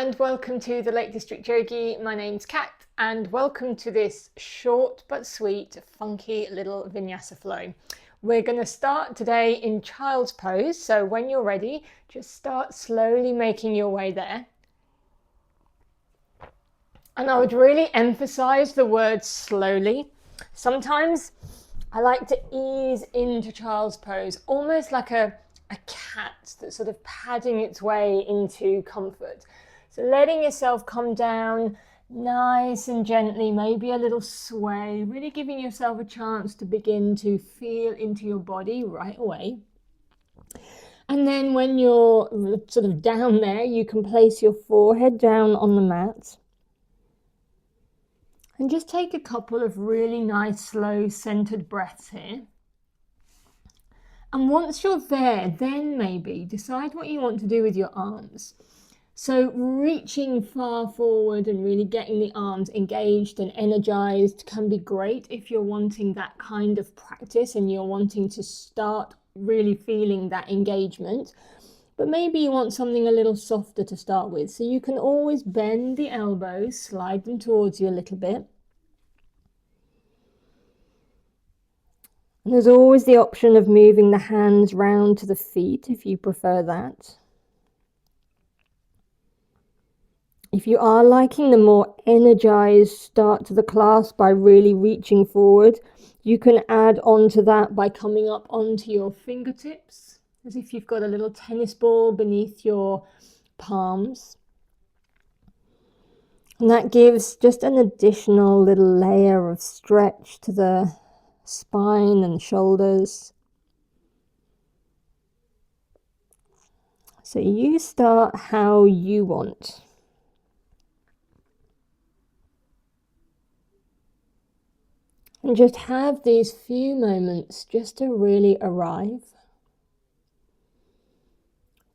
and welcome to the Lake District Yogi. My name's Kat and welcome to this short but sweet, funky little vinyasa flow. We're going to start today in child's pose, so when you're ready, just start slowly making your way there. And I would really emphasize the word slowly. Sometimes I like to ease into child's pose, almost like a cat that's sort of padding its way into comfort. So letting yourself come down nice and gently, maybe a little sway, really giving yourself a chance to begin to feel into your body right away. And then when you're sort of down there, you can place your forehead down on the mat. And just take a couple of really nice, slow, centered breaths here. And once you're there, then maybe decide what you want to do with your arms. So reaching far forward and really getting the arms engaged and energized can be great if you're wanting that kind of practice and you're wanting to start really feeling that engagement. But maybe you want something a little softer to start with. So you can always bend the elbows, slide them towards you a little bit. And there's always the option of moving the hands round to the feet if you prefer that. If you are liking the more energized start to the class by really reaching forward, you can add on to that by coming up onto your fingertips, as if you've got a little tennis ball beneath your palms. And that gives just an additional little layer of stretch to the spine and shoulders. So you start how you want. And just have these few moments just to really arrive.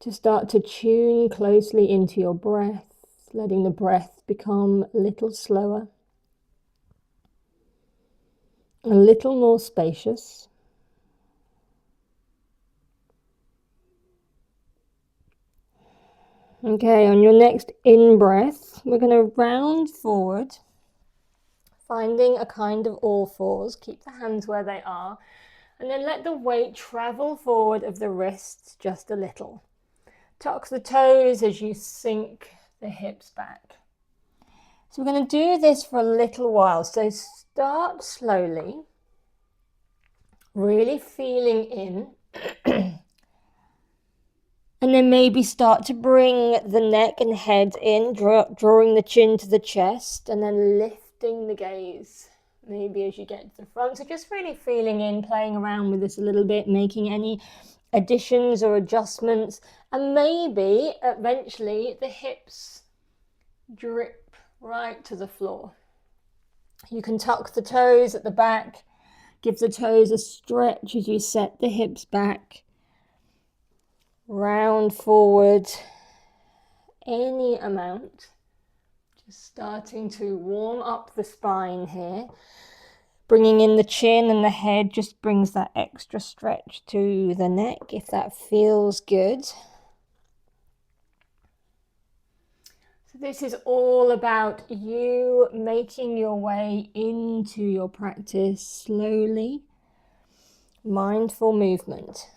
To start to tune closely into your breath, letting the breath become a little slower, a little more spacious. Okay, on your next in-breath, we're going to round forward, finding a kind of all fours. Keep the hands where they are, and then let the weight travel forward of the wrists just a little. Tuck the toes as you sink the hips back. So we're going to do this for a little while. So start slowly, really feeling in. And then maybe start to bring the neck and head in, drawing the chin to the chest, and then lifting the gaze, maybe as you get to the front. So just really feeling in, playing around with this a little bit, making any additions or adjustments, and maybe eventually the hips drip right to the floor. You can tuck the toes at the back, give the toes a stretch as you set the hips back. Round forward any amount, just starting to warm up the spine here. Bringing in the chin and the head just brings that extra stretch to the neck if that feels good. So this is all about you making your way into your practice slowly, mindful movement.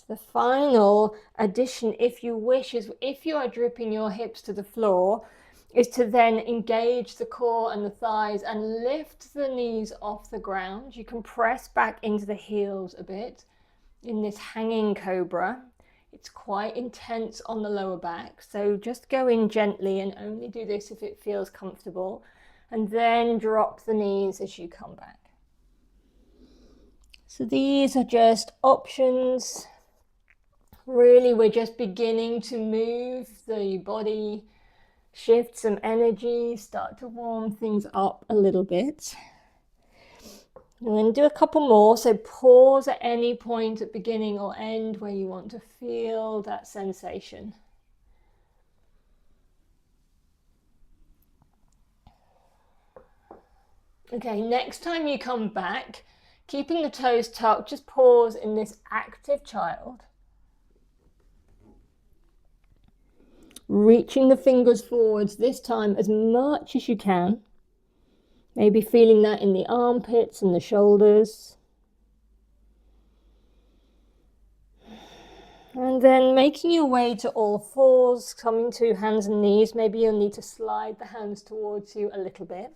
The final addition, if you wish, is if you are dripping your hips to the floor, is to then engage the core and the thighs and lift the knees off the ground. You can press back into the heels a bit in this hanging cobra. It's quite intense on the lower back, so just go in gently and only do this if it feels comfortable, and then drop the knees as you come back. So these are just options. Really, we're just beginning to move the body, shift some energy, start to warm things up a little bit. And then do a couple more. So pause at any point at beginning or end where you want to feel that sensation. Okay, next time you come back, keeping the toes tucked, just pause in this active child. Reaching the fingers forwards this time as much as you can. Maybe feeling that in the armpits and the shoulders. And then making your way to all fours, coming to hands and knees. Maybe you'll need to slide the hands towards you a little bit.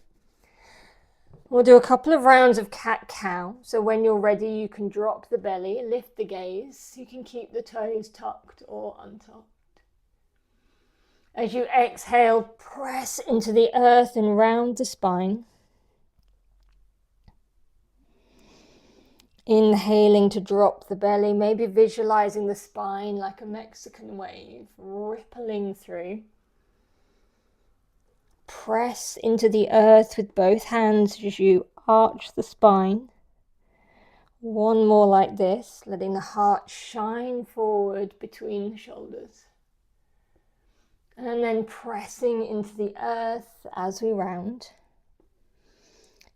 We'll do a couple of rounds of cat-cow. So when you're ready, you can drop the belly, lift the gaze. You can keep the toes tucked or untucked. As you exhale, press into the earth and round the spine. Inhaling to drop the belly, maybe visualizing the spine like a Mexican wave, rippling through. Press into the earth with both hands as you arch the spine. One more like this, letting the heart shine forward between the shoulders. And then pressing into the earth as we round.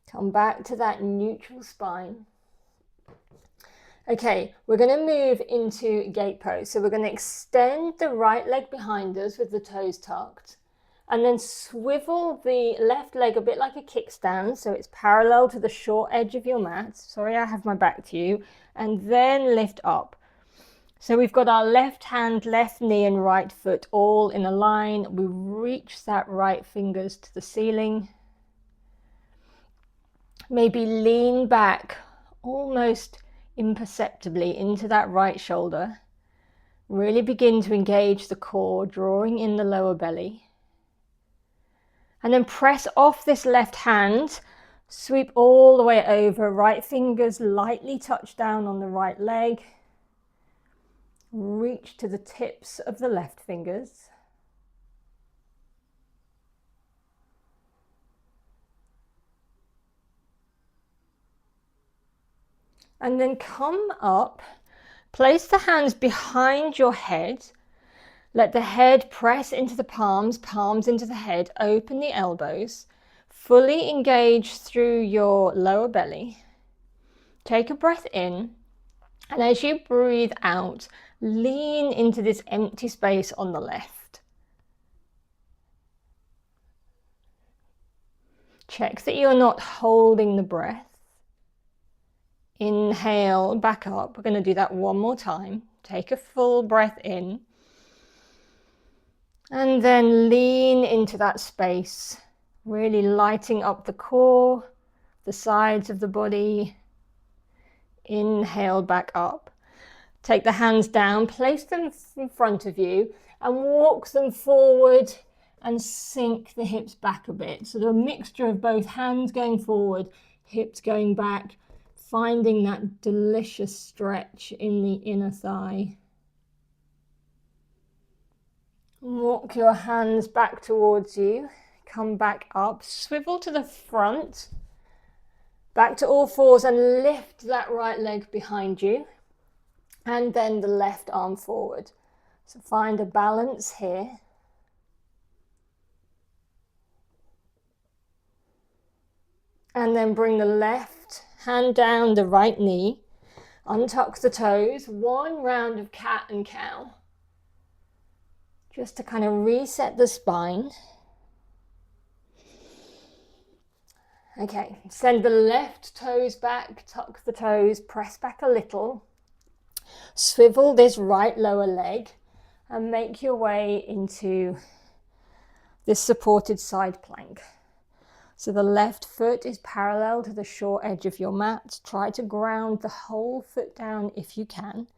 Come back to that neutral spine. Okay, we're going to move into gate pose. So we're going to extend the right leg behind us with the toes tucked. And then swivel the left leg a bit like a kickstand. So it's parallel to the short edge of your mat. Sorry, I have my back to you. And then lift up. So we've got our left hand, left knee and right foot all in a line. We reach that right fingers to the ceiling. Maybe lean back almost imperceptibly into that right shoulder. Really begin to engage the core, drawing in the lower belly. And then press off this left hand, sweep all the way over, right fingers lightly touch down on the right leg. Reach to the tips of the left fingers. And then come up, place the hands behind your head. Let the head press into the palms, palms into the head, open the elbows. Fully engage through your lower belly. Take a breath in. And as you breathe out, lean into this empty space on the left. Check that you're not holding the breath. Inhale, back up. We're going to do that one more time. Take a full breath in. And then lean into that space, really lighting up the core, the sides of the body. Inhale, back up. Take the hands down, place them in front of you and walk them forward and sink the hips back a bit. So a mixture of both hands going forward, hips going back, finding that delicious stretch in the inner thigh. Walk your hands back towards you, come back up, swivel to the front, back to all fours and lift that right leg behind you. And then the left arm forward. So find a balance here. And then bring the left hand down the right knee. Untuck the toes. One round of cat and cow. Just to kind of reset the spine. Okay, send the left toes back, tuck the toes, press back a little. Swivel this right lower leg and make your way into this supported side plank. So the left foot is parallel to the short edge of your mat. Try to ground the whole foot down if you can.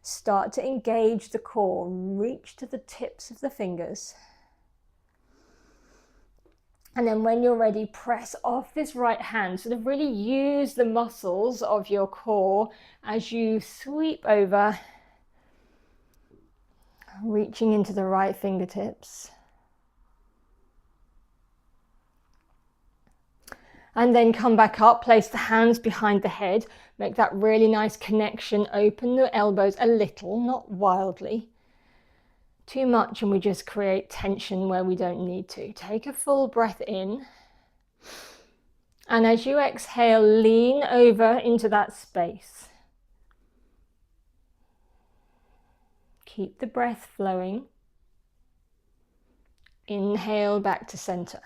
Start to engage the core, reach to the tips of the fingers. And then when you're ready, press off this right hand. Sort of really use the muscles of your core as you sweep over, reaching into the right fingertips. And then come back up, place the hands behind the head. Make that really nice connection. Open the elbows a little, not wildly. Too much and we just create tension where we don't need to. Take a full breath in. And as you exhale, lean over into that space. Keep the breath flowing. Inhale back to center.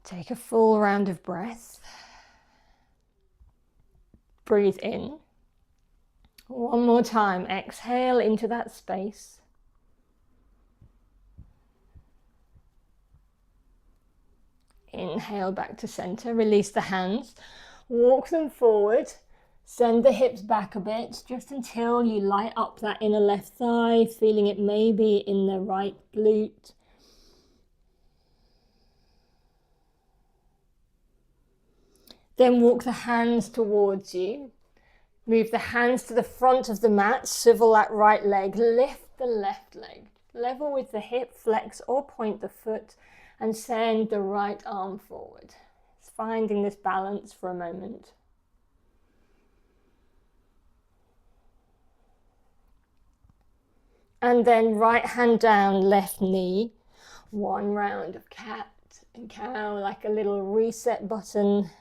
Take a full round of breath. Breathe in. One more time. Exhale into that space. Inhale back to center. Release the hands. Walk them forward. Send the hips back a bit, just until you light up that inner left thigh, feeling it maybe in the right glute. Then walk the hands towards you. Move the hands to the front of the mat, swivel that right leg, lift the left leg. Level with the hip, flex or point the foot, and send the right arm forward. It's finding this balance for a moment. And then right hand down, left knee. One round of cat and cow, like a little reset button.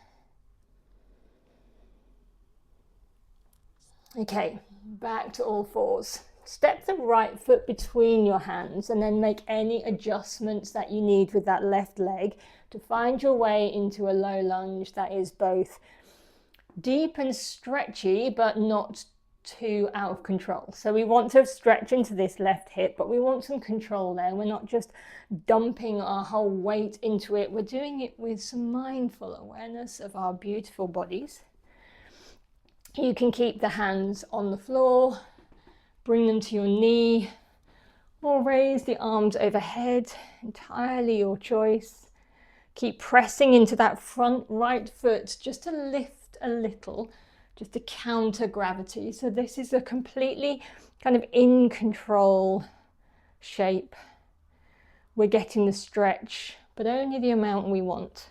Okay, back to all fours. Step the right foot between your hands and then make any adjustments that you need with that left leg to find your way into a low lunge that is both deep and stretchy, but not too out of control. So we want to stretch into this left hip, but we want some control there. We're not just dumping our whole weight into it. We're doing it with some mindful awareness of our beautiful bodies. You can keep the hands on the floor, bring them to your knee, or raise the arms overhead, entirely your choice. Keep pressing into that front right foot just to lift a little, just to counter gravity. So this is a completely kind of in control shape. We're getting the stretch, but only the amount we want.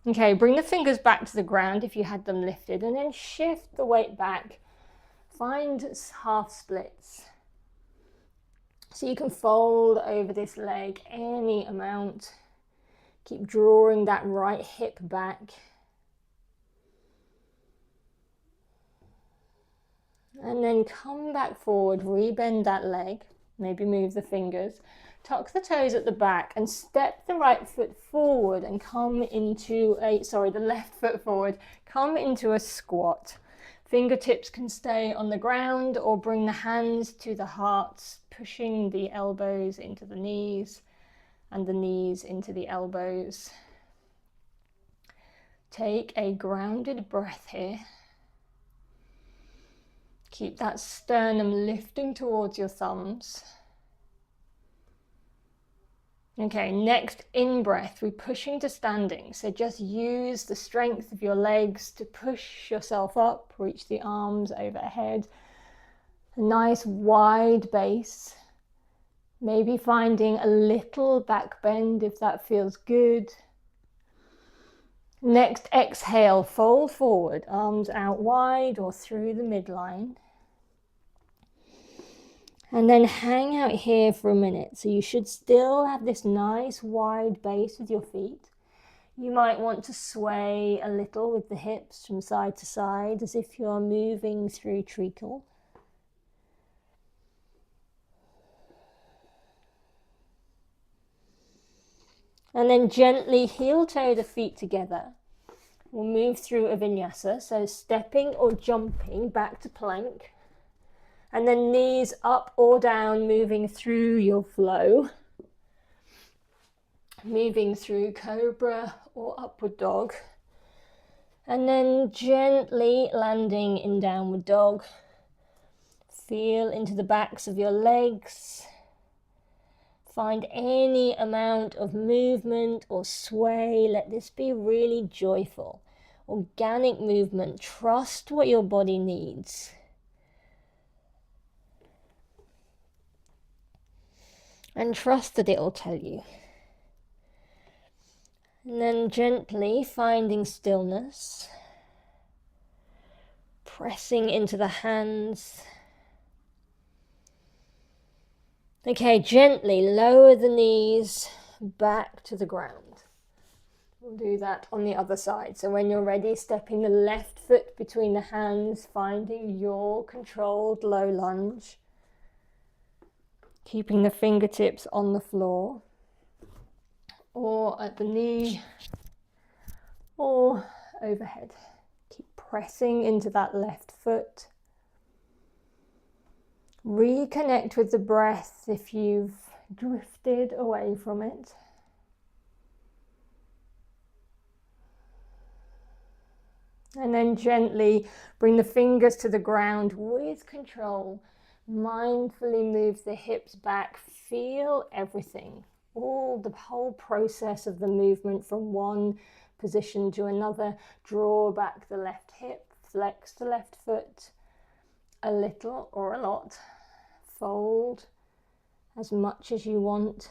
Okay, bring the fingers back to the ground if you had them lifted, and then shift the weight back. Find half splits. So you can fold over this leg any amount. Keep drawing that right hip back. And then come back forward, rebend that leg, maybe move the fingers. Tuck the toes at the back and step the right foot forward and come into the left foot forward, come into a squat. Fingertips can stay on the ground or bring the hands to the hearts, pushing the elbows into the knees and the knees into the elbows. Take a grounded breath here. Keep that sternum lifting towards your thumbs. Okay, next in-breath, we're pushing to standing. So just use the strength of your legs to push yourself up, reach the arms overhead. A nice wide base. Maybe finding a little back bend if that feels good. Next, exhale, fold forward, arms out wide or through the midline. And then hang out here for a minute. So you should still have this nice wide base with your feet. You might want to sway a little with the hips from side to side as if you're moving through treacle. And then gently heel toe the feet together. We'll move through a vinyasa. So stepping or jumping back to plank. And then knees up or down, moving through your flow. Moving through cobra or upward dog. And then gently landing in downward dog. Feel into the backs of your legs. Find any amount of movement or sway. Let this be really joyful. Organic movement. Trust what your body needs. And trust that it will tell you. And then gently finding stillness. Pressing into the hands. Okay, gently lower the knees back to the ground. We'll do that on the other side. So when you're ready, stepping the left foot between the hands, finding your controlled low lunge. Keeping the fingertips on the floor or at the knee or overhead. Keep pressing into that left foot. Reconnect with the breath if you've drifted away from it. And then gently bring the fingers to the ground with control. Mindfully move the hips back. Feel everything. The whole process of the movement from one position to another. Draw back the left hip. Flex the left foot a little or a lot. Fold as much as you want.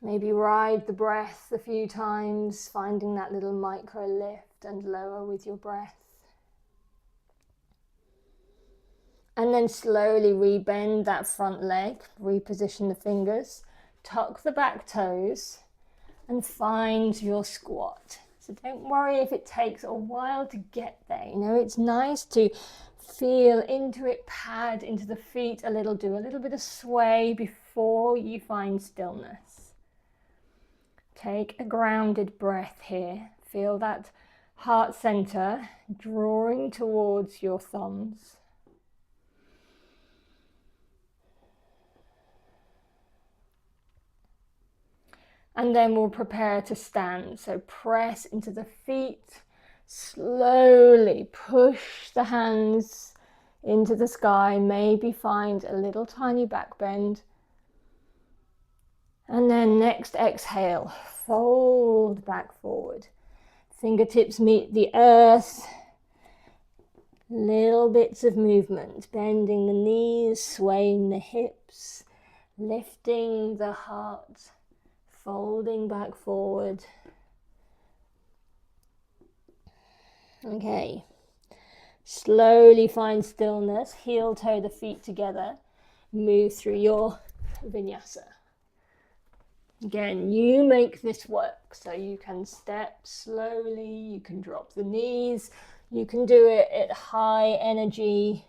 Maybe ride the breath a few times, finding that little micro lift and lower with your breath. And then slowly rebend that front leg, reposition the fingers, tuck the back toes and find your squat. So don't worry if it takes a while to get there. You know, it's nice to feel into it, pad into the feet a little, do a little bit of sway before you find stillness. Take a grounded breath here. Feel that heart center drawing towards your thumbs. And then we'll prepare to stand. So press into the feet. Slowly push the hands into the sky. Maybe find a little tiny back bend. And then next exhale, fold back forward. Fingertips meet the earth. Little bits of movement, bending the knees, swaying the hips, lifting the heart, folding back forward. Okay. Slowly find stillness, heel toe the feet together, move through your vinyasa. Again, you make this work, so you can step slowly, you can drop the knees, you can do it at high energy,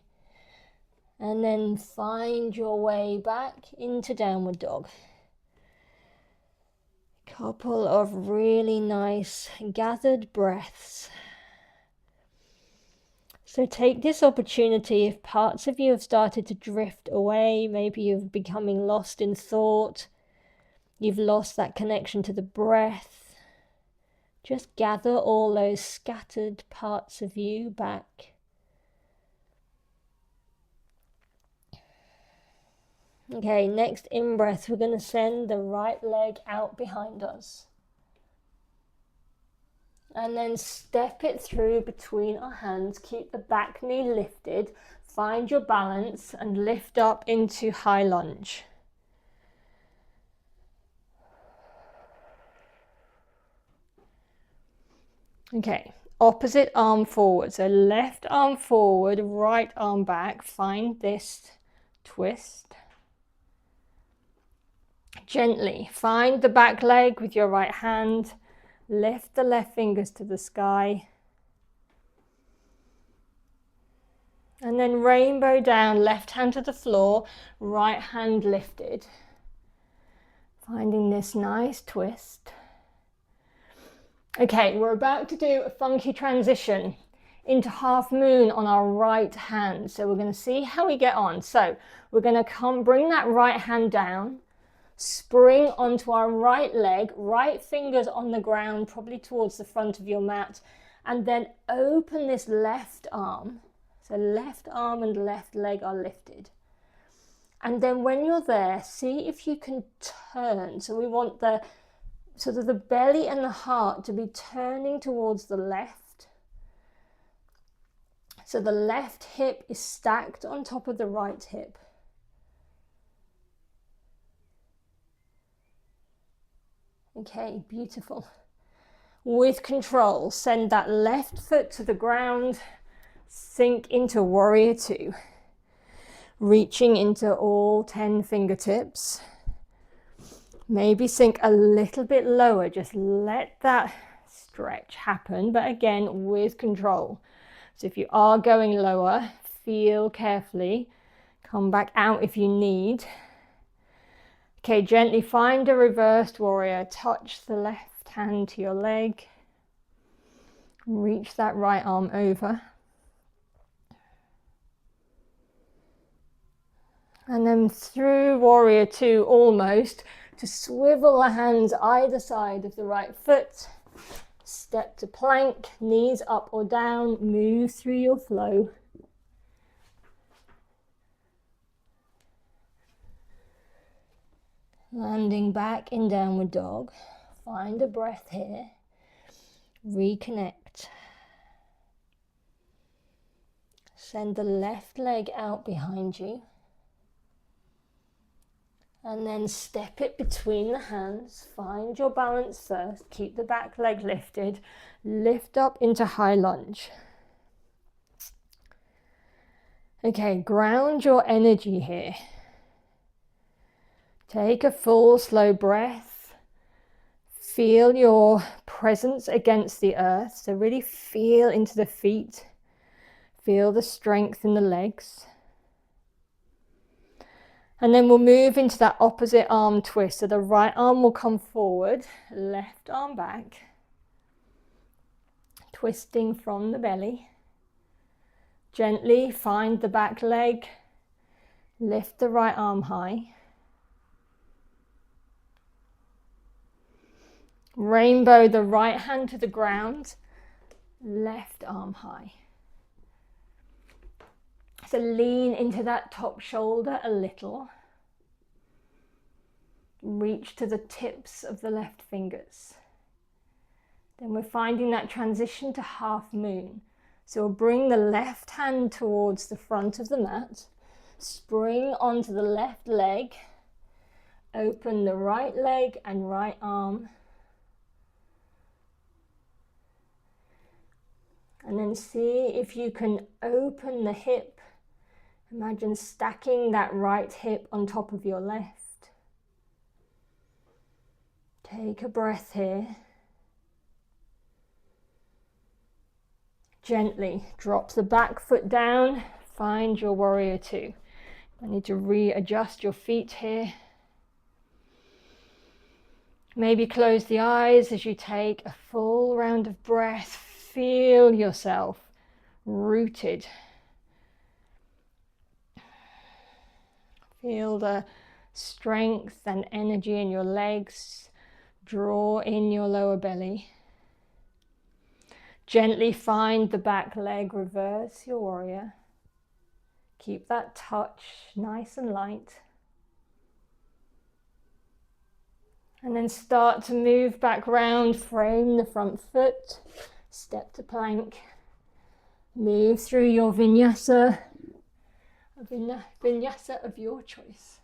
and then find your way back into downward dog. Couple of really nice gathered breaths. So take this opportunity, if parts of you have started to drift away, maybe you're becoming lost in thought, you've lost that connection to the breath, just gather all those scattered parts of you back. Okay, next in-breath, we're going to send the right leg out behind us. And then step it through between our hands. Keep the back knee lifted. Find your balance and lift up into high lunge. Okay, opposite arm forward. So left arm forward, right arm back. Find this twist. Gently find the back leg with your right hand. Lift the left fingers to the sky. And then rainbow down, left hand to the floor, right hand lifted. Finding this nice twist. Okay, we're about to do a funky transition into half moon on our right hand. So we're going to see how we get on. So we're going to bring that right hand down, spring onto our right leg, right fingers on the ground, probably towards the front of your mat, and then open this left arm. So left arm and left leg are lifted. And then when you're there, see if you can turn. So we want the sort of the belly and the heart to be turning towards the left. So the left hip is stacked on top of the right hip. Okay, beautiful. With control, send that left foot to the ground, sink into warrior two. Reaching into all 10 fingertips. Maybe sink a little bit lower, just let that stretch happen, but again, with control. So if you are going lower, feel carefully. Come back out if you need. Okay, gently find a reversed warrior. Touch the left hand to your leg. Reach that right arm over. And then through warrior two, almost, to swivel the hands either side of the right foot. Step to plank, knees up or down, move through your flow. Landing back in downward dog. Find a breath here. Reconnect. Send the left leg out behind you. And then step it between the hands. Find your balance first. Keep the back leg lifted. Lift up into high lunge. Okay, ground your energy here. Take a full, slow breath. Feel your presence against the earth. So really feel into the feet. Feel the strength in the legs. And then we'll move into that opposite arm twist. So the right arm will come forward, left arm back. Twisting from the belly. Gently find the back leg. Lift the right arm high. Rainbow the right hand to the ground, left arm high. So lean into that top shoulder a little. Reach to the tips of the left fingers. Then we're finding that transition to half moon. So we'll bring the left hand towards the front of the mat. Spring onto the left leg. Open the right leg and right arm. And then see if you can open the hip. Imagine stacking that right hip on top of your left. Take a breath here. Gently drop the back foot down. Find your warrior two. I need to readjust your feet here. Maybe close the eyes as you take a full round of breath. Feel yourself rooted. Feel the strength and energy in your legs. Draw in your lower belly. Gently find the back leg, reverse your warrior. Keep that touch nice and light. And then start to move back round, frame the front foot. Step to plank, move through your vinyasa, vinyasa of your choice.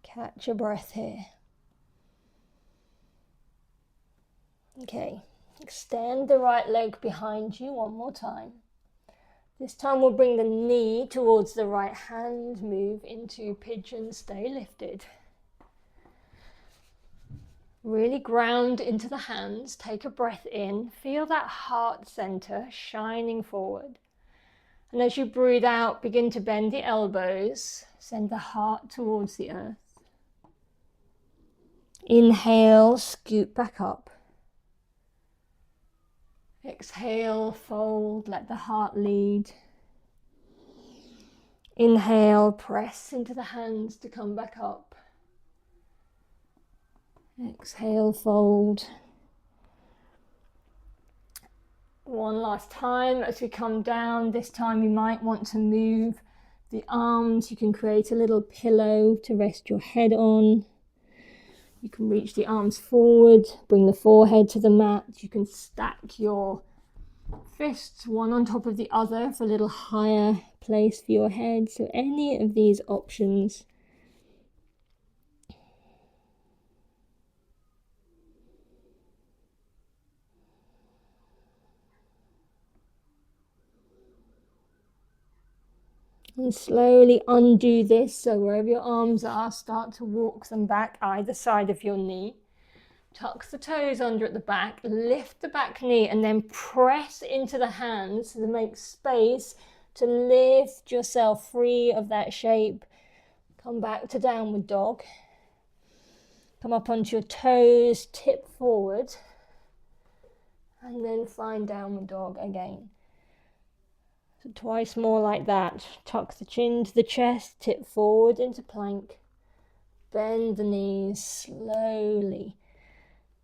Catch your breath here. Okay, extend the right leg behind you one more time. This time we'll bring the knee towards the right hand, move into pigeon, stay lifted. Really ground into the hands, take a breath in, feel that heart center shining forward. And as you breathe out, begin to bend the elbows, send the heart towards the earth. Inhale, scoot back up. Exhale, fold, let the heart lead. Inhale, press into the hands to come back up. Exhale, fold. One last time as we come down. This time you might want to move the arms. You can create a little pillow to rest your head on. You can reach the arms forward, bring the forehead to the mat. You can stack your fists one on top of the other for a little higher place for your head. So any of these options. And slowly undo this, so wherever your arms are, start to walk them back either side of your knee. Tuck the toes under at the back, lift the back knee, and then press into the hands to make space to lift yourself free of that shape. Come back to downward dog. Come up onto your toes, tip forward, and then find downward dog again. So twice more like that. Tuck the chin to the chest, tip forward into plank. Bend the knees slowly.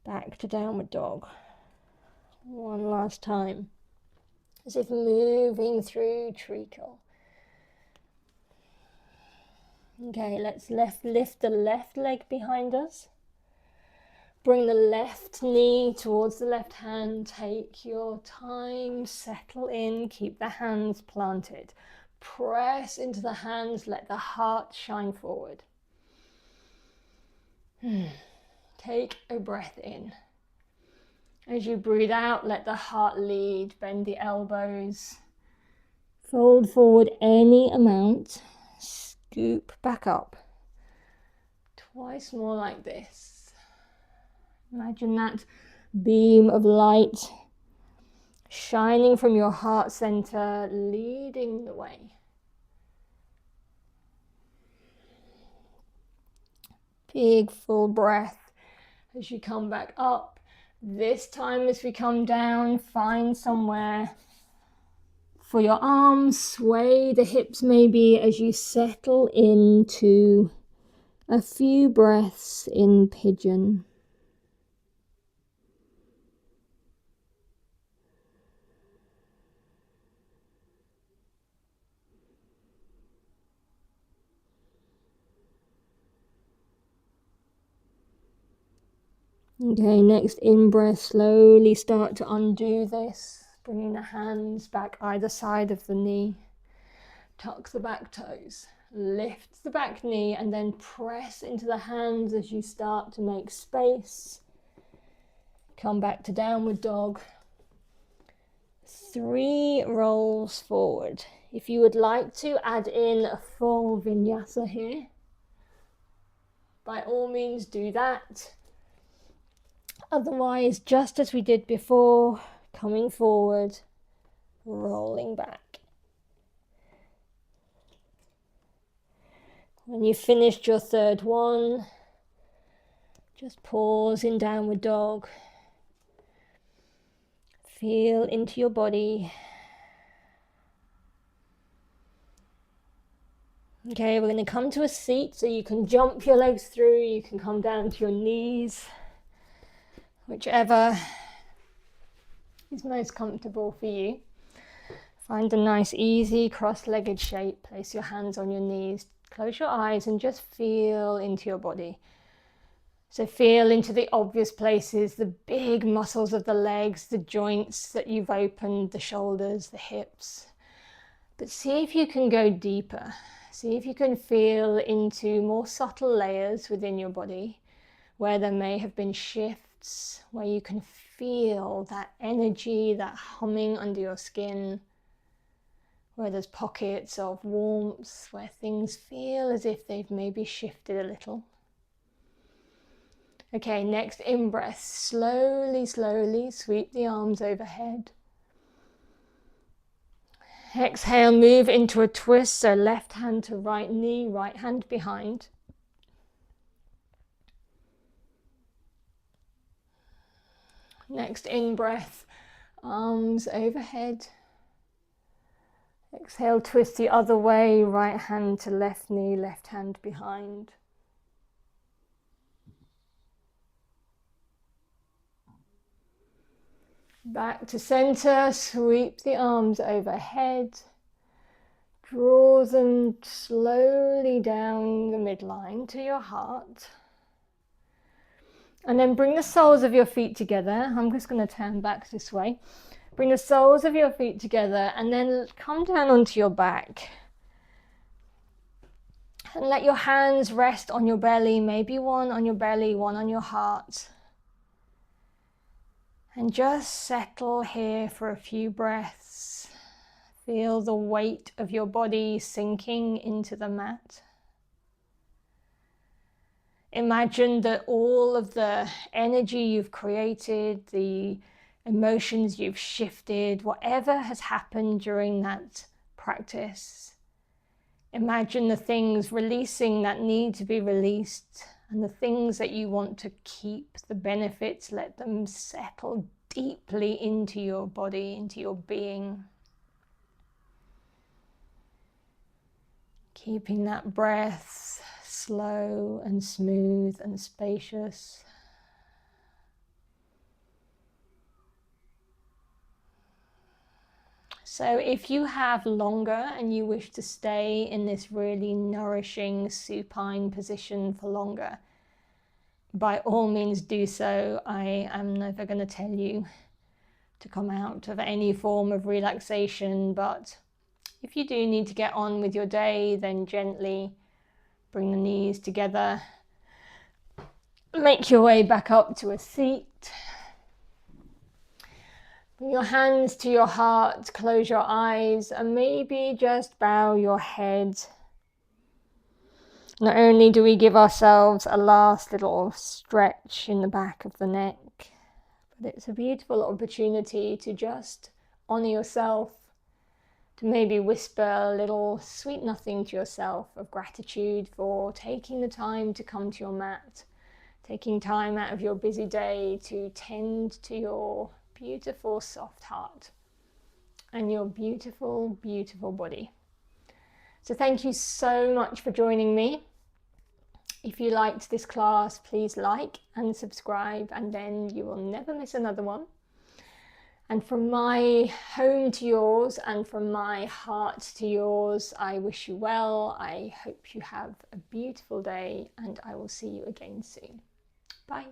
Back to downward dog. One last time. As if moving through treacle. Okay, let's lift the left leg behind us. Bring the left knee towards the left hand. Take your time, settle in, keep the hands planted. Press into the hands, let the heart shine forward. Take a breath in. As you breathe out, let the heart lead. Bend the elbows. Fold forward any amount. Scoop back up. Twice more like this. Imagine that beam of light shining from your heart center, leading the way. Big full breath as you come back up. This time as we come down, find somewhere for your arms, sway the hips maybe as you settle into a few breaths in pigeon. Okay, next in-breath, slowly start to undo this, bringing the hands back either side of the knee. Tuck the back toes, lift the back knee, and then press into the hands as you start to make space. Come back to downward dog. 3 rolls forward. If you would like to add in a full vinyasa here, by all means do that. Otherwise, just as we did before, coming forward, rolling back. When you've finished your third one, just pause in downward dog. Feel into your body. Okay, we're going to come to a seat so you can jump your legs through, you can come down to your knees. Whichever is most comfortable for you. Find a nice, easy, cross-legged shape. Place your hands on your knees. Close your eyes and just feel into your body. So feel into the obvious places, the big muscles of the legs, the joints that you've opened, the shoulders, the hips. But see if you can go deeper. See if you can feel into more subtle layers within your body, where there may have been shifts, where you can feel that energy, that humming under your skin, where there's pockets of warmth, where things feel as if they've maybe shifted a little. Okay, next in-breath, slowly, slowly sweep the arms overhead. Exhale, move into a twist, so left hand to right knee, right hand behind. Next in-breath, arms overhead. Exhale, twist the other way, right hand to left knee, left hand behind. Back to center, sweep the arms overhead. Draw them slowly down the midline to your heart. And then bring the soles of your feet together. I'm just going to turn back this way. Bring the soles of your feet together and then come down onto your back. And let your hands rest on your belly, maybe one on your belly, one on your heart. And just settle here for a few breaths. Feel the weight of your body sinking into the mat. Imagine that all of the energy you've created, the emotions you've shifted, whatever has happened during that practice, imagine the things releasing that need to be released, and the things that you want to keep, the benefits, let them settle deeply into your body, into your being. Keeping that breath slow and smooth and spacious. So if you have longer and you wish to stay in this really nourishing supine position for longer, by all means do so. I am never going to tell you to come out of any form of relaxation, but if you do need to get on with your day, then gently bring the knees together, make your way back up to a seat. Bring your hands to your heart, close your eyes, and maybe just bow your head. Not only do we give ourselves a last little stretch in the back of the neck, but it's a beautiful opportunity to just honour yourself, to maybe whisper a little sweet nothing to yourself of gratitude for taking the time to come to your mat, taking time out of your busy day to tend to your beautiful soft heart and your beautiful, beautiful body. So thank you so much for joining me. If you liked this class, please like and subscribe, and then you will never miss another one. And from my home to yours and from my heart to yours, I wish you well. I hope you have a beautiful day, and I will see you again soon. Bye.